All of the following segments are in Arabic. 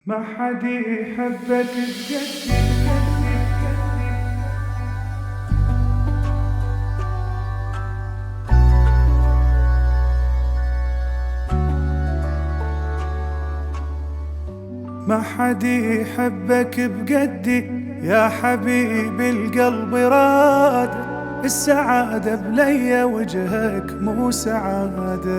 ما حد يحبك بجد. ما حد يحبك بجدي يا حبيبي القلب راد السعادة بلي وجهك مو سعادة.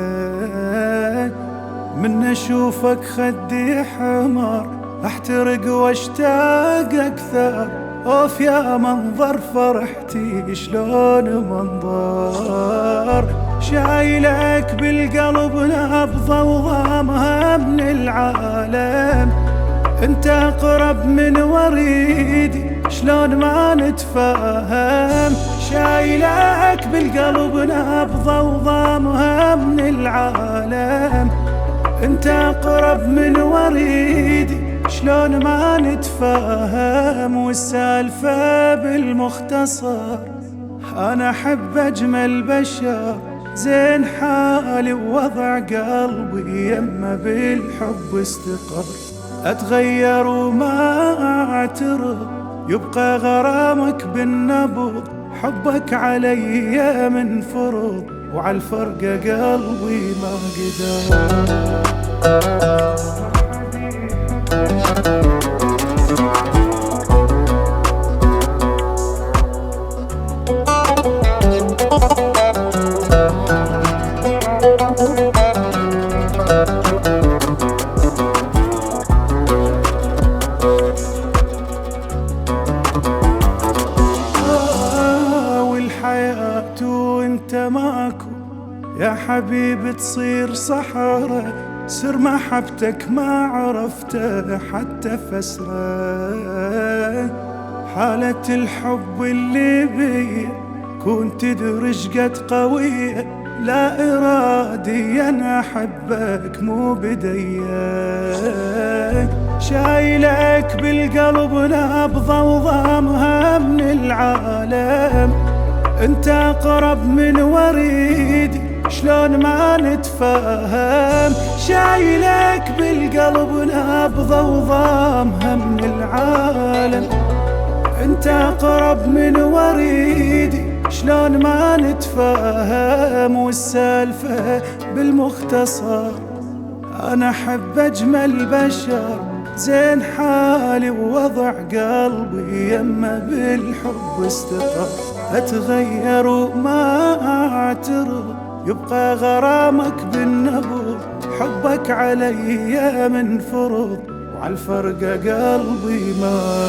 من اشوفك خدي حمار احترق واشتاق اكثر. اوف يا منظر فرحتي شلون منظر. شايلك بالقلب نبضة وضامها من العالم. انت اقرب من وريدي شلون ما نتفاهم. شايلك بالقلب نبضة وضامها من العالم. انت اقرب من وريدي شلون ما نتفاهم. والسالفة بالمختصر انا احب اجمل بشر زين حالي ووضع قلبي يما بالحب استقر. اتغير وما اعترض يبقى غرامك بالنبض. حبك علي من فرض وعالفرقة قلبي ما قدر. والحياة وانت ماكو يا حبيبي تصير صحراء. سر محبتك ما عرفته حتى فسره. حالة الحب اللي بي كنت تدري قد قوية. لا إرادي أنا أحبك مو بديك. شايلك بالقلب نبضة وضامها من العالم. انت اقرب من وريدي شلون ما نتفاهم. شايلك بالقلب نبضة وضامها من العالم. انت اقرب من وريدي شلون ما نتفاهم. والسالفة بالمختصر انا احب اجمل بشر زين حالي ووضع قلبي يما بالحب استقر. اتغير وما اعترض يبقى غرامك بالنبض. حبك علي من فرض وعالفرقة قلبي ما